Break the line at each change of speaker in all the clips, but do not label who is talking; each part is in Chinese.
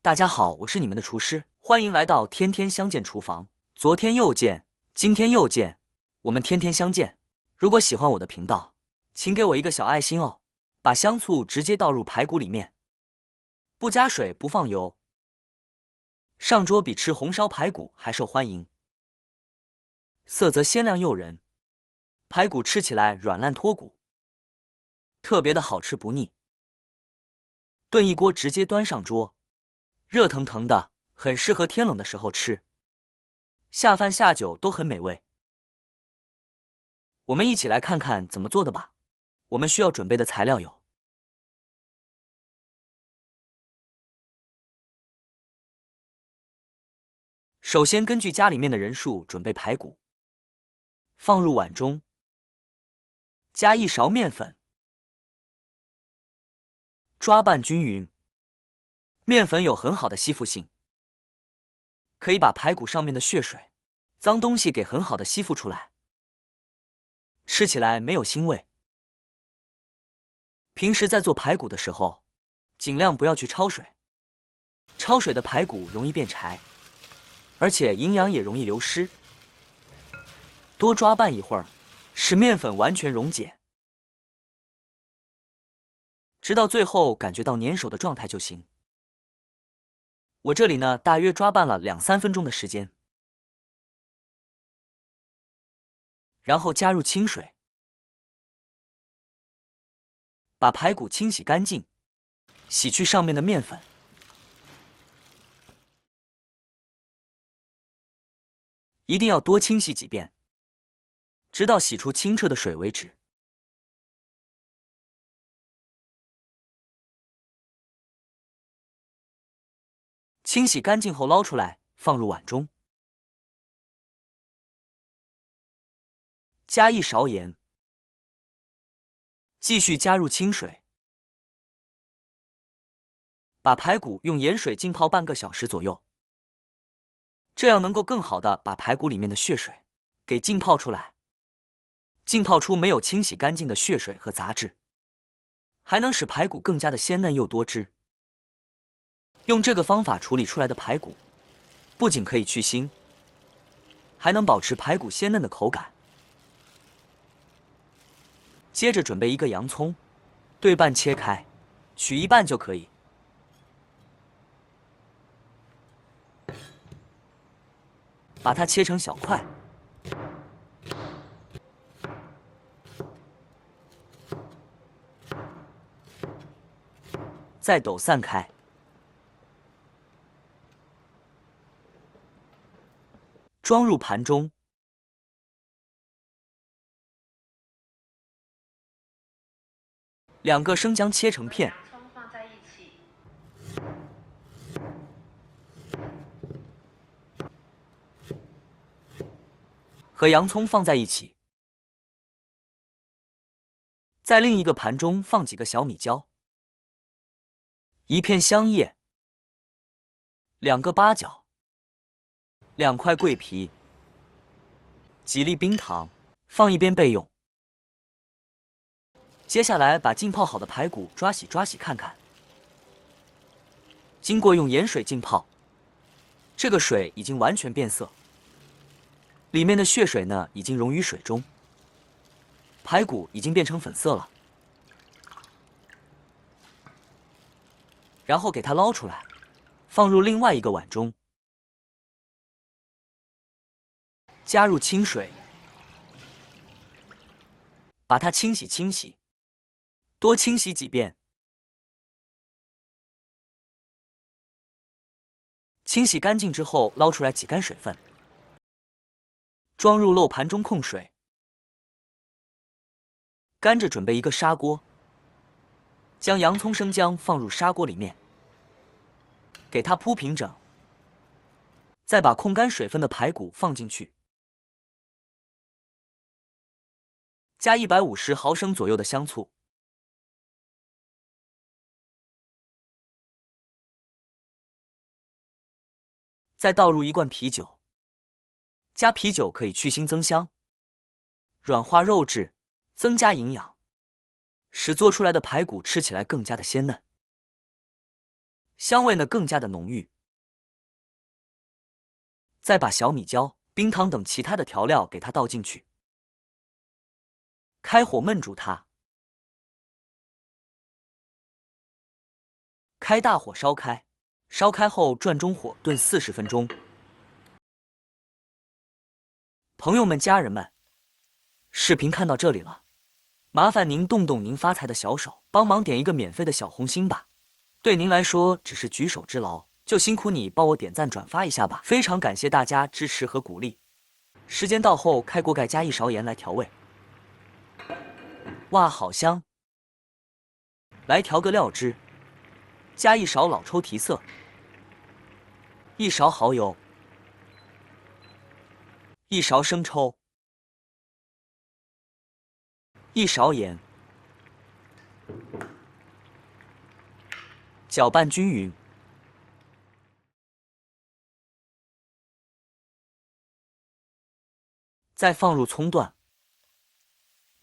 大家好，我是你们的厨师，欢迎来到天天相见厨房。昨天又见，今天又见，我们天天相见。如果喜欢我的频道，请给我一个小爱心哦。把香醋直接倒入排骨里面，不加水，不放油。上桌比吃红烧排骨还受欢迎，色泽鲜亮诱人，排骨吃起来软烂脱骨，特别的好吃不腻。炖一锅直接端上桌，热腾腾的，很适合天冷的时候吃，下饭下酒都很美味。我们一起来看看怎么做的吧。我们需要准备的材料有：首先根据家里面的人数准备排骨，放入碗中，加1勺面粉，抓拌均匀。面粉有很好的吸附性，可以把排骨上面的血水、脏东西给很好的吸附出来，吃起来没有腥味。平时在做排骨的时候，尽量不要去焯水，焯水的排骨容易变柴，而且营养也容易流失。多抓拌一会儿，使面粉完全溶解，直到最后感觉到粘手的状态就行。我这里呢，大约抓拌了2-3分钟的时间，然后加入清水，把排骨清洗干净，洗去上面的面粉，一定要多清洗几遍，直到洗出清澈的水为止。清洗干净后捞出来，放入碗中，加1勺盐，继续加入清水，把排骨用盐水浸泡半个小时左右，这样能够更好的把排骨里面的血水给浸泡出来，浸泡出没有清洗干净的血水和杂质，还能使排骨更加的鲜嫩又多汁。用这个方法处理出来的排骨，不仅可以去腥，还能保持排骨鲜嫩的口感。接着准备一个洋葱，对半切开，取一半就可以。把它切成小块，再抖散开。装入盘中，2个生姜切成片，和洋葱放在一起，在另一个盘中放几个小米椒，1片香叶，2个八角，2块桂皮，几粒冰糖，放一边备用。接下来把浸泡好的排骨抓洗看看，经过用盐水浸泡，这个水已经完全变色，里面的血水呢已经溶于水中，排骨已经变成粉色了。然后给它捞出来，放入另外一个碗中，加入清水，把它清洗，多清洗几遍。清洗干净之后，捞出来挤干水分，装入漏盘中控水。干着准备一个砂锅，将洋葱、生姜放入砂锅里面，给它铺平整，再把控干水分的排骨放进去，加150毫升左右的香醋，再倒入1罐啤酒，加啤酒可以去腥增香，软化肉质，增加营养，使做出来的排骨吃起来更加的鲜嫩。香味呢更加的浓郁。再把小米椒、冰糖等其他的调料给它倒进去，开火焖煮它，开大火烧开，烧开后转中火炖40分钟。朋友们、家人们，视频看到这里了，麻烦您动动您发财的小手，帮忙点一个免费的小红心吧。对您来说只是举手之劳，就辛苦你帮我点赞转发一下吧，非常感谢大家支持和鼓励。时间到后，开锅盖加1勺盐来调味。哇，好香！来调个料汁，加1勺老抽提色，1勺蚝油，1勺生抽，1勺盐，搅拌均匀。再放入葱段，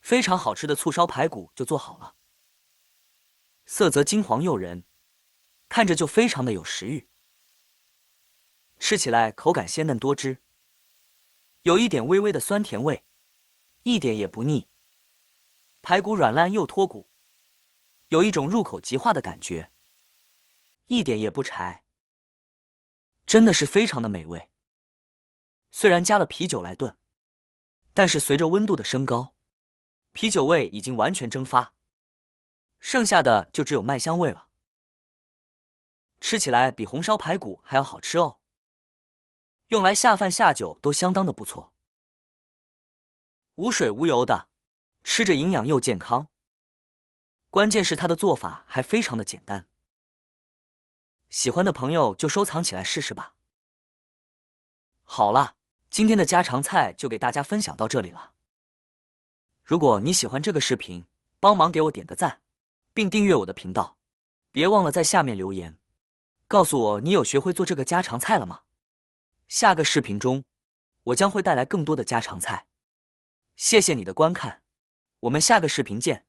非常好吃的醋烧排骨就做好了。色泽金黄诱人，看着就非常的有食欲，吃起来口感鲜嫩多汁，有一点微微的酸甜味，一点也不腻。排骨软烂又脱骨，有一种入口即化的感觉，一点也不柴，真的是非常的美味。虽然加了啤酒来炖，但是随着温度的升高，啤酒味已经完全蒸发，剩下的就只有麦香味了。吃起来比红烧排骨还要好吃哦，用来下饭下酒都相当的不错。无水无油的，吃着营养又健康，关键是它的做法还非常的简单。喜欢的朋友就收藏起来试试吧。好了，今天的家常菜就给大家分享到这里了。如果你喜欢这个视频，帮忙给我点个赞，并订阅我的频道。别忘了在下面留言，告诉我你有学会做这个家常菜了吗？下个视频中，我将会带来更多的家常菜。谢谢你的观看，我们下个视频见。